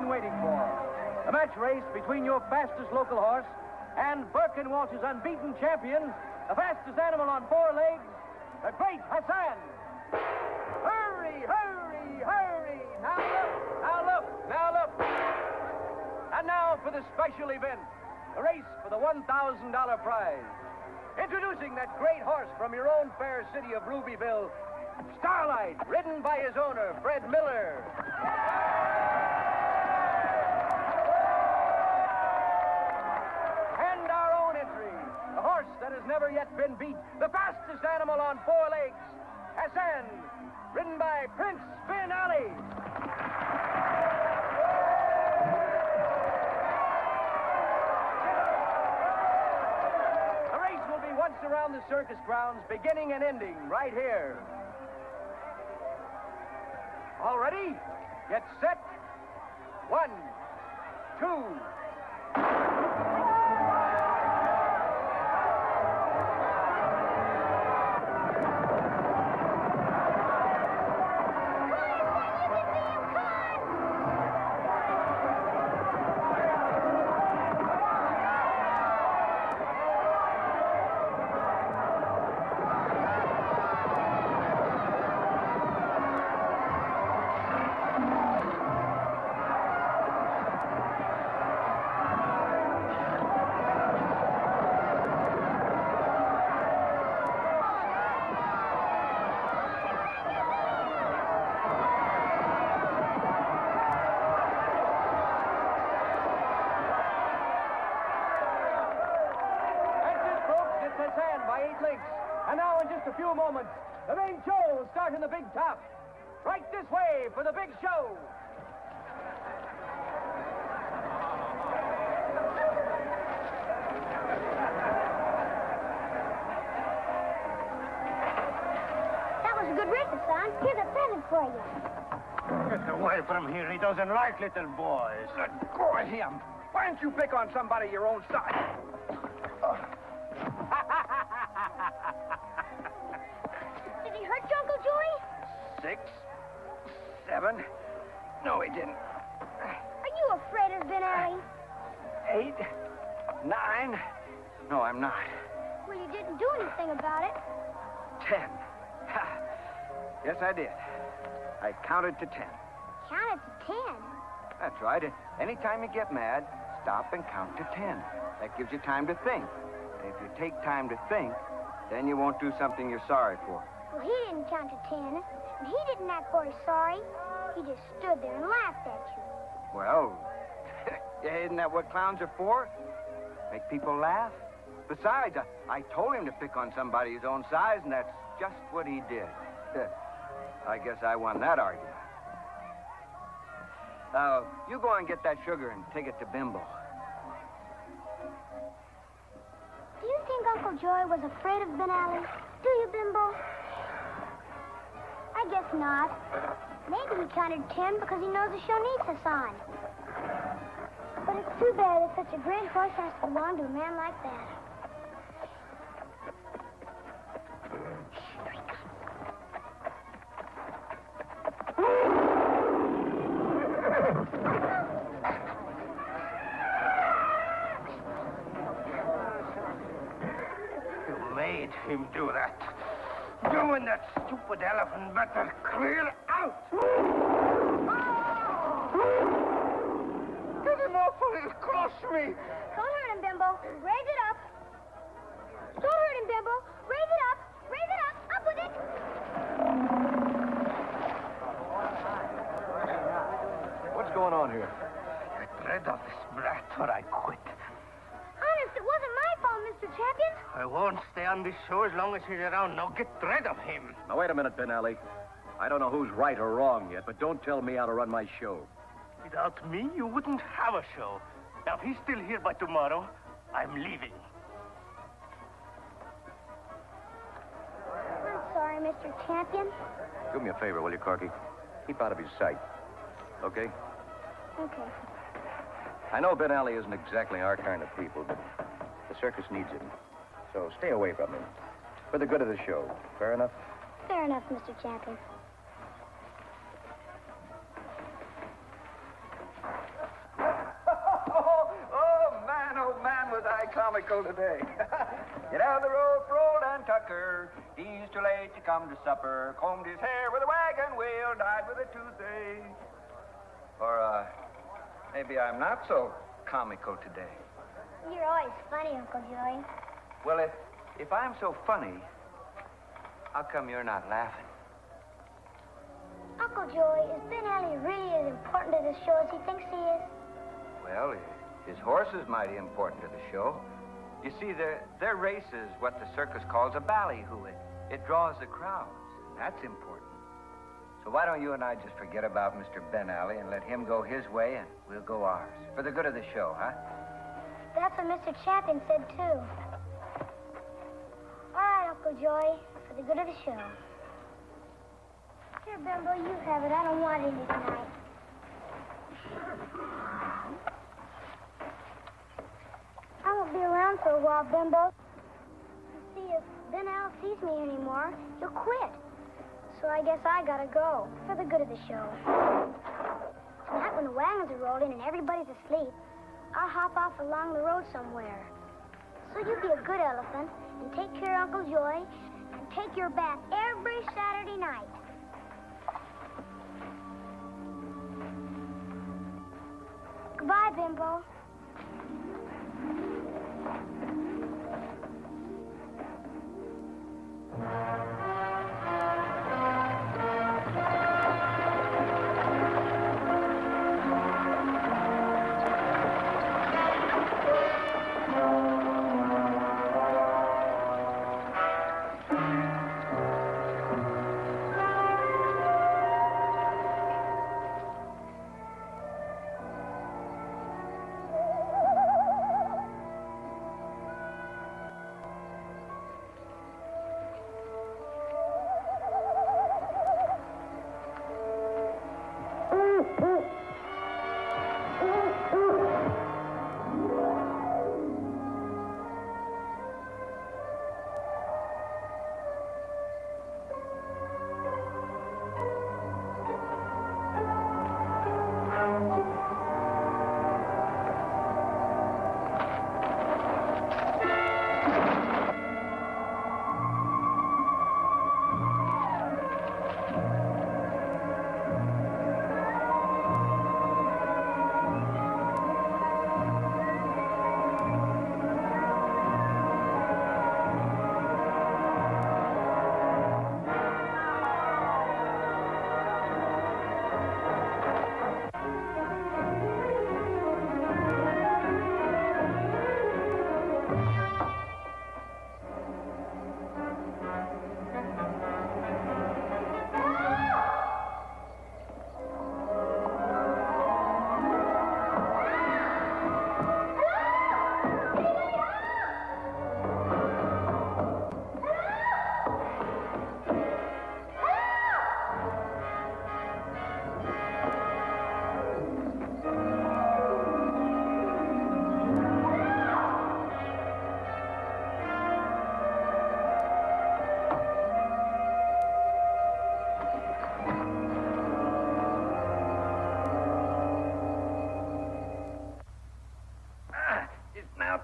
been waiting for. A match race between your fastest local horse and Birkenwalsh's unbeaten champion, the fastest animal on four legs, the great Hassan. Hurry, hurry, hurry. Now look, now look, now look. And now for the special event, the race for the $1,000 prize. Introducing that great horse from your own fair city of Rubyville, Starlight, ridden by his owner, Fred Miller. And our own entry, a horse that has never yet been beat, the fastest animal on four legs, Hassan, ridden by Prince Ben Ali. The race will be once around the circus grounds, beginning and ending right here. All ready? Get set. 1, 2. And now, in just a few moments, the main show will start in the big top. Right this way for the big show. That was a good race, son. Here's a present for you. Get away from here. He doesn't like little boys. Let go of him. Why don't you pick on somebody your own size? Did he hurt you, Uncle Joey? 6, 7. No, he didn't. Are you afraid of Ben Ali? 8, 9. No, I'm not. Well, you didn't do anything about it. 10. Ha. Yes, I did. I counted to 10. Counted to 10. That's right. Anytime you get mad, stop and count to 10. That gives you time to think. If you take time to think, then you won't do something you're sorry for. Well, he didn't count to 10, and he didn't act very sorry. He just stood there and laughed at you. Well, isn't that what clowns are for? Make people laugh? Besides, I told him to pick on somebody his own size, and that's just what he did. I guess I won that argument. You go and get that sugar and take it to Bimbo. Do you think Uncle Joey was afraid of Ben Ali? Do you, Bimbo? I guess not. Maybe he counted 10 because he knows the show needs Hassan. But it's too bad that such a great horse has to belong to a man like that. Made him do that. You and that stupid elephant better clear out. Get him off or he'll crush me. Don't hurt him, Bimbo. Raise it up. Don't hurt him, Bimbo. Raise it up. Raise it up. Up with it. What's going on here? Get rid of this brat or I quit. Honest, it wasn't my fault, Mr. Champion. I won't stay on this show as long as he's around. Now get rid of him. Now, wait a minute, Ben Ali. I don't know who's right or wrong yet, but don't tell me how to run my show. Without me, you wouldn't have a show. Now, if he's still here by tomorrow, I'm leaving. I'm sorry, Mr. Champion. Do me a favor, will you, Corky? Keep out of his sight. Okay? Okay. I know Ben Ali isn't exactly our kind of people, but the circus needs him. So stay away from him. For the good of the show. Fair enough? Fair enough, Mr. Champion. comical today. Get out of the road for old Tucker. He's too late to come to supper. Combed his hair with a wagon wheel, died with a toothache. Or, maybe I'm not so comical today. You're always funny, Uncle Joey. Well, if I'm so funny, how come you're not laughing? Uncle Joey, is Ben Alley really as important to the show as he thinks he is? Well, his horse is mighty important to the show. You see, their race is what the circus calls a ballyhoo. It draws the crowds. That's important. So why don't you and I just forget about Mr. Ben Alley and let him go his way and we'll go ours. For the good of the show, huh? That's what Mr. Champion said, too. All right, Uncle Joey, for the good of the show. Here, Bimbo, you have it. I don't want any tonight. I won't be around for a while, Bimbo. You see, if Ben Al sees me anymore, he'll quit. So I guess I gotta go, for the good of the show. Tonight, when the wagons are rolling and everybody's asleep, I'll hop off along the road somewhere. So you be a good elephant and take care of Uncle Joy and take your bath every Saturday night. Goodbye, Bimbo.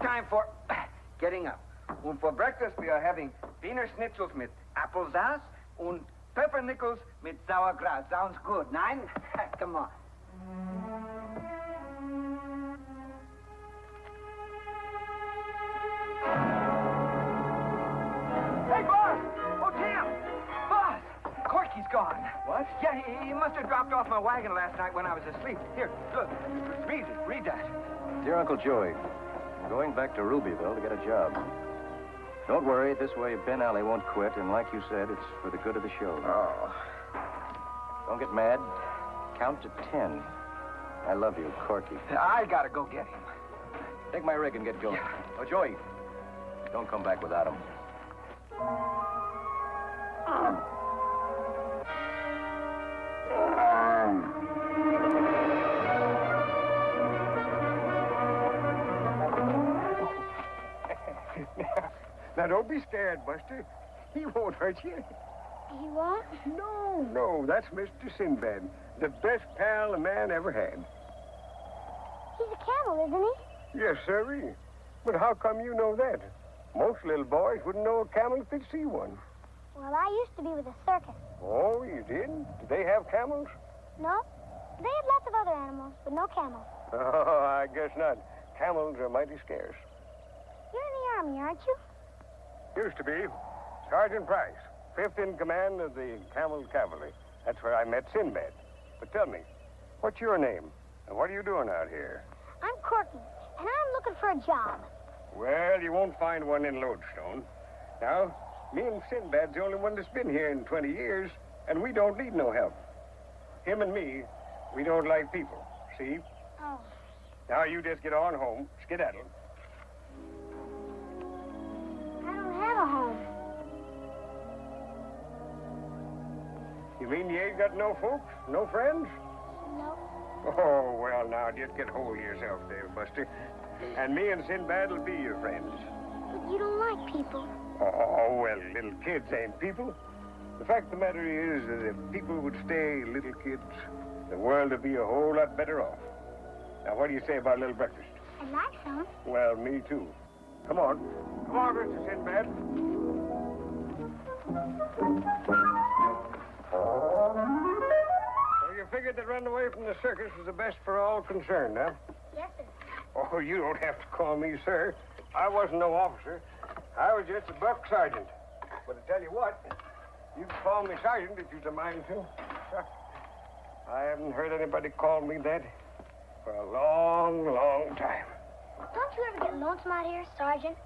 Time for getting up. And for breakfast, we are having Wiener Schnitzels mit Apfelsass and Pfeffernickels mit Sauerkraut. Sounds good, nein? Come on. Hey, boss! Oh, Tim! Boss! Corky's gone. What? Yeah, he must have dropped off my wagon last night when I was asleep. Here, look. Read it. Read that. Dear Uncle Joey, I'm going back to Rubyville to get a job. Don't worry, this way Ben Alley won't quit, and like you said, it's for the good of the show. Oh. Don't get mad. Count to 10. I love you, Corky. I gotta go get him. Take my rig and get going. Oh, Joey, don't come back without him. Now, don't be scared, Buster. He won't hurt you. He won't? No, that's Mr. Sinbad, the best pal a man ever had. He's a camel, isn't he? Yes, sirree. But how come you know that? Most little boys wouldn't know a camel if they'd see one. Well, I used to be with a circus. Oh, you did? Did they have camels? No? They had lots of other animals, but no camels. Oh, I guess not. Camels are mighty scarce. You're in the army, aren't you? Used to be. Sergeant Price, 5th in command of the Camel Cavalry. That's where I met Sinbad. But tell me, what's your name? And what are you doing out here? I'm Corky, and I'm looking for a job. Well, you won't find one in Lodestone. Now, me and Sinbad's the only one that's been here in 20 years, and we don't need no help. Him and me, we don't like people, see? Oh. Now you just get on home, skedaddle. I don't have a home. You mean you ain't got no folks, no friends? No. Oh, well, now, just get hold of yourself there, Buster. And me and Sinbad will be your friends. But you don't like people. Oh, well, little kids ain't people. The fact of the matter is that if people would stay little kids, the world would be a whole lot better off. Now, what do you say about a little breakfast? I'd like some. Well, me too. Come on. Come on, Mr. Sinbad. So you figured that running away from the circus was the best for all concerned, huh? Yes, sir. Oh, you don't have to call me sir. I wasn't no officer. I was just a buck sergeant. But I tell you what, you can call me sergeant if you'd a mind to. I haven't heard anybody call me that for a long, long time. Don't you ever get lonesome out here, Sergeant?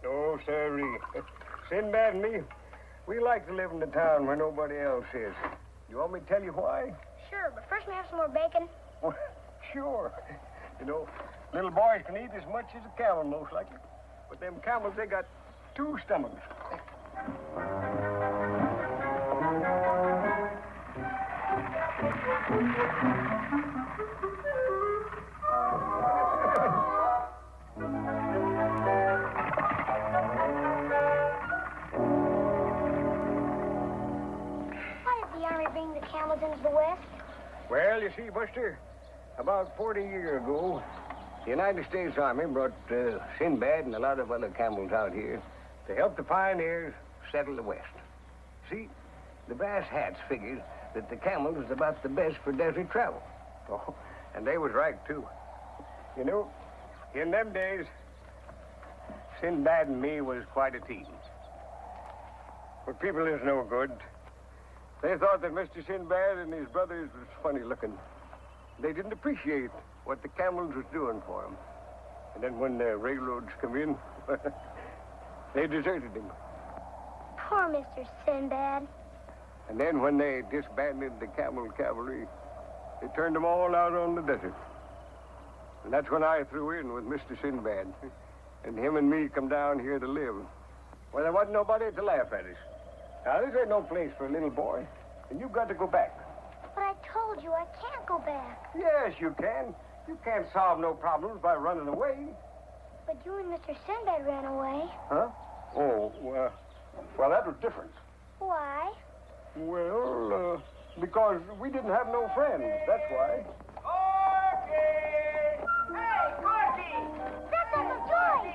No, sirree. Sinbad and me, we like to live in the town where nobody else is. You want me to tell you why? Sure, but first we have some more bacon. Well, sure. You know, little boys can eat as much as a camel, most likely. But them camels, they got 2 stomachs. Why did the Army bring the camels into the West? Well, you see, Buster, about 40 years ago, the United States Army brought Sinbad and a lot of other camels out here to help the pioneers settle the West. See, the brass hats figured that the camel was about the best for desert travel. Oh, and they was right, too. You know, in them days, Sinbad and me was quite a team. But people is no good. They thought that Mr. Sinbad and his brothers was funny looking. They didn't appreciate what the camels was doing for them. And then when the railroads come in, they deserted him. Poor Mr. Sinbad. And then when they disbanded the camel cavalry, they turned them all out on the desert. And that's when I threw in with Mr. Sinbad. And him and me come down here to live. Well, there wasn't nobody to laugh at us. Now, this ain't no place for a little boy. And you've got to go back. But I told you I can't go back. Yes, you can. You can't solve no problems by running away. But you and Mr. Sinbad ran away. Huh? Oh, well, that was different. Why? Well, because we didn't have no friends. That's why. Corky! Hey, Corky! That's Uncle Joy!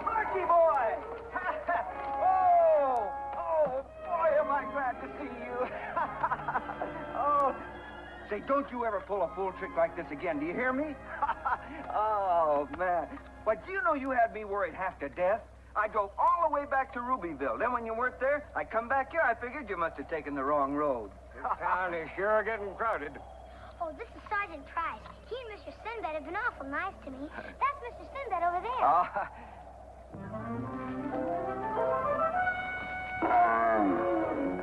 Corky boy! oh, boy, am I glad to see you. oh, say, don't you ever pull a fool trick like this again, do you hear me? oh, man. But do you know you had me worried half to death? I drove all the way back to Rubyville. Then when you weren't there, I come back here. I figured you must have taken the wrong road. This town is sure getting crowded. Oh, this is Sergeant Price. He and Mr. Sinbad have been awful nice to me. That's Mr. Sinbad over there.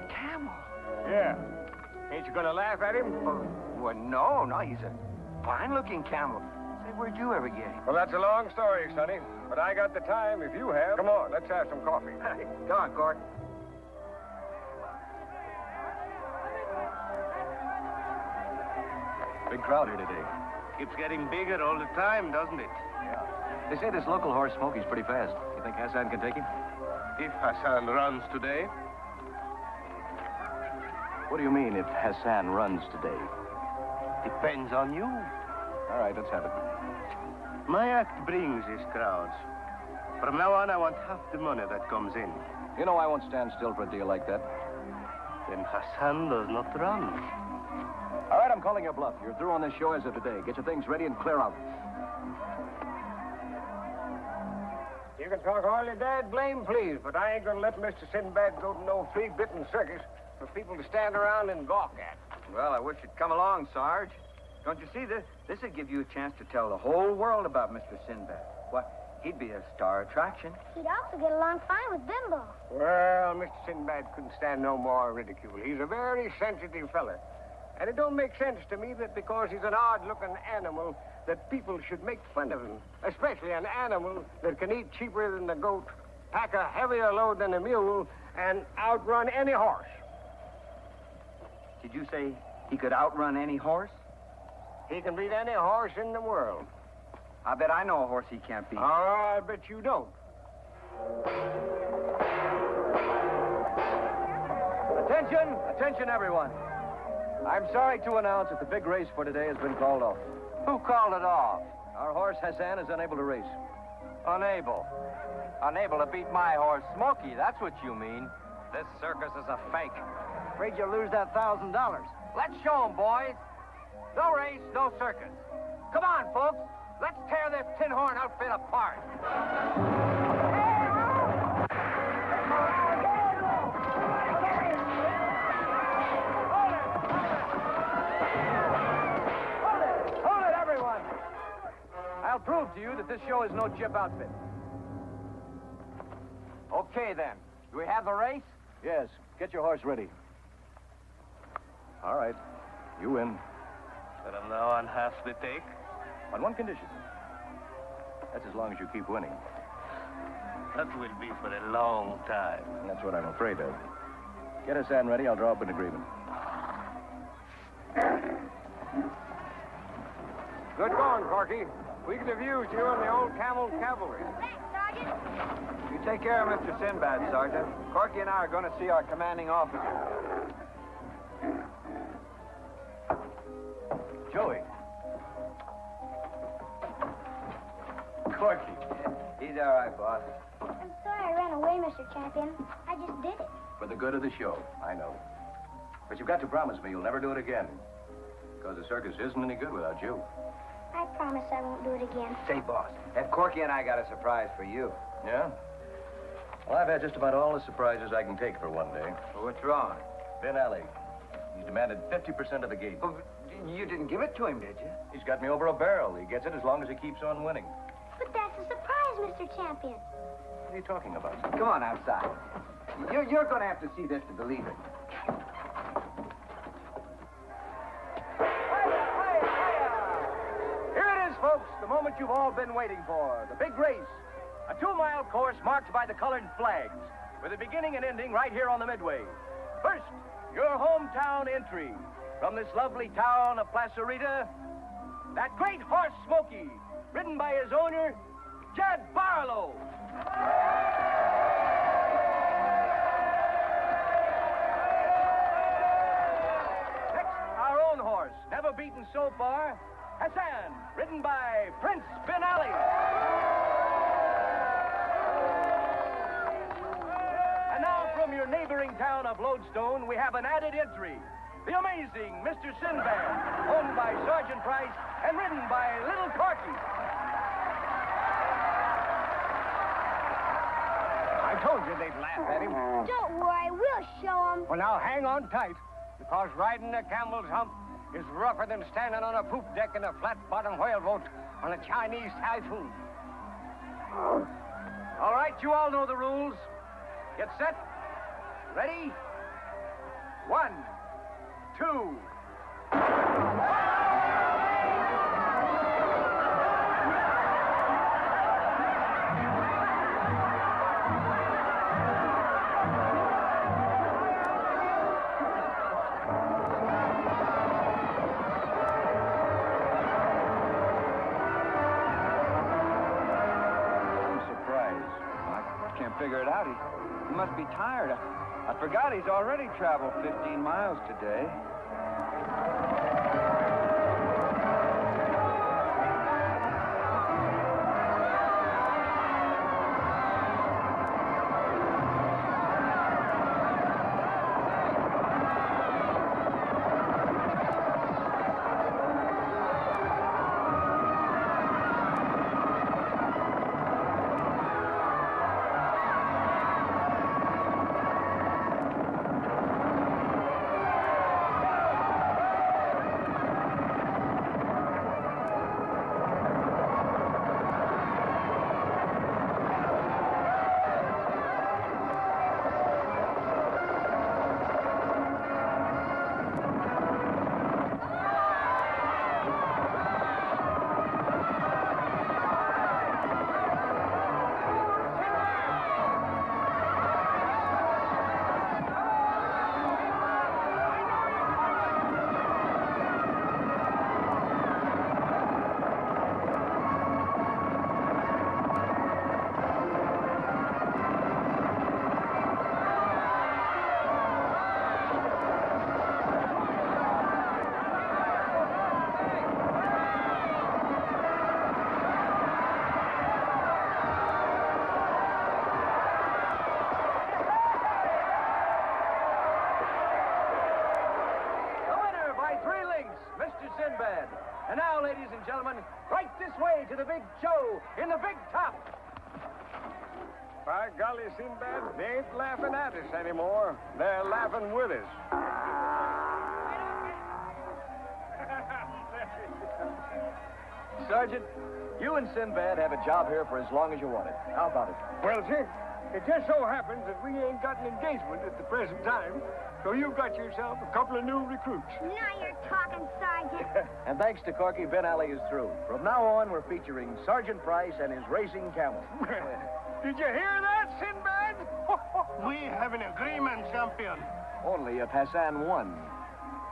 Camel. Yeah. Ain't you gonna laugh at him? Well, no, he's a fine-looking camel. Say, where'd you ever get him? Well, that's a long story, Sonny. But I got the time if you have. Come on, let's have some coffee. Go on, Cork. Big crowd here today. Keeps getting bigger all the time, doesn't it? Yeah. They say this local horse Smokey's pretty fast. You think Hassan can take him? If Hassan runs today. What do you mean, if Hassan runs today? Depends on you. All right, let's have it. My act brings these crowds. From now on, I want half the money that comes in. You know I won't stand still for a deal like that. Then Hassan does not run. All right, I'm calling your bluff. You're through on this show as of today. Get your things ready and clear out. You can talk all your dad blame, please, but I ain't gonna let Mr. Sinbad go to no flea-bitten circus for people to stand around and gawk at. Well, I wish you'd come along, Sarge. Don't you see, this would give you a chance to tell the whole world about Mr. Sinbad. What? He'd be a star attraction. He'd also get along fine with Bimbo. Well, Mr. Sinbad couldn't stand no more ridicule. He's a very sensitive fella. And it don't make sense to me that because he's an odd-looking animal, that people should make fun of him. Especially an animal that can eat cheaper than the goat, pack a heavier load than a mule, and outrun any horse. Did you say he could outrun any horse? He can beat any horse in the world. I bet I know a horse he can't beat. Oh, I bet you don't. Attention, attention, everyone. I'm sorry to announce that the big race for today has been called off. Who called it off? Our horse, Hassan, is unable to race. Unable. Unable to beat my horse, Smokey. That's what you mean. This circus is a fake. Afraid you'll lose that $1,000. Let's show 'em, boys. No race, no circus. Come on, folks. Let's tear this tin horn outfit apart. Hold it, everyone. I'll prove to you that this show is no chip outfit. Okay, then. Do we have the race? Yes, get your horse ready. All right, you win. From now on, half the take. On one condition. That's as long as you keep winning. That will be for a long time. And that's what I'm afraid of. Get Hassan ready, I'll draw up an agreement. Good going, Corky. We could have used you in the old camel cavalry. Thanks, Sergeant. You take care of Mr. Sinbad, Sergeant. Corky and I are going to see our commanding officer. Joey. Corky. He's all right, boss. I'm sorry I ran away, Mr. Champion. I just did it. For the good of the show, I know. But you've got to promise me you'll never do it again. Because the circus isn't any good without you. I promise I won't do it again. Say, boss, have Corky and I got a surprise for you. Yeah? Well, I've had just about all the surprises I can take for one day. Well, what's wrong? Ben Alley. He's demanded 50% of the gate. Oh, you didn't give it to him, did you? He's got me over a barrel. He gets it as long as he keeps on winning. But that's a surprise, Mr. Champion. What are you talking about? Come on outside. You're going to have to see this to believe it. Here it is, folks, the moment you've all been waiting for. The big race. A 2-mile course marked by the colored flags, with a beginning and ending right here on the midway. First, your hometown entry. From this lovely town of Placerita, that great horse, Smokey, ridden by his owner, Jed Barlow. Next, our own horse, never beaten so far, Hassan, ridden by Prince Ben Ali. And now from your neighboring town of Lodestone, we have an added entry. The amazing Mr. Sinbad, owned by Sergeant Price and ridden by little Corky. I told you they'd laugh at him. Don't worry, we'll show them. Well, now, hang on tight, because riding a camel's hump is rougher than standing on a poop deck in a flat-bottom whaleboat on a Chinese typhoon. All right, you all know the rules. Get set. Ready? 1, 2. Figure it out. He must be tired. I forgot he's already traveled 15 miles today. Sinbad. And now, ladies and gentlemen, right this way to the big show in the big top. By golly, Sinbad, they ain't laughing at us anymore. They're laughing with us. Sergeant, you and Sinbad have a job here for as long as you want it. How about it? Well, sir, it just so happens that we ain't got an engagement at the present time, so you've got yourself a couple of new recruits. Now you're talking, Sergeant. And thanks to Corky, Ben Alley is through. From now on, we're featuring Sergeant Price and his racing camel. Did you hear that, Sinbad? We have an agreement, champion. Only if Hassan won.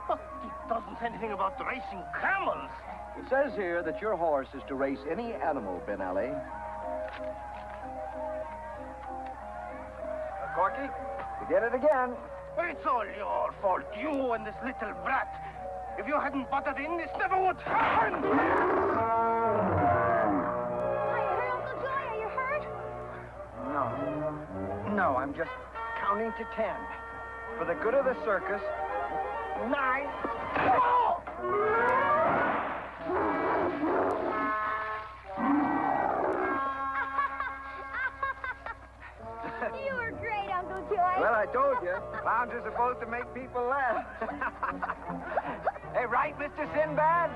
But it doesn't say anything about racing camels. It says here that your horse is to race any animal, Ben Alley. Corky, you get it again. It's all your fault, you and this little brat. If you hadn't butted in, this never would happen. Are you hurt, Uncle Joy? Are you hurt? No, I'm just counting to 10. For the good of the circus. 9. Oh! You were great, Uncle Joy. Well, I told you, clowns are supposed to make people laugh. Hey, right, Mr. Sinbad?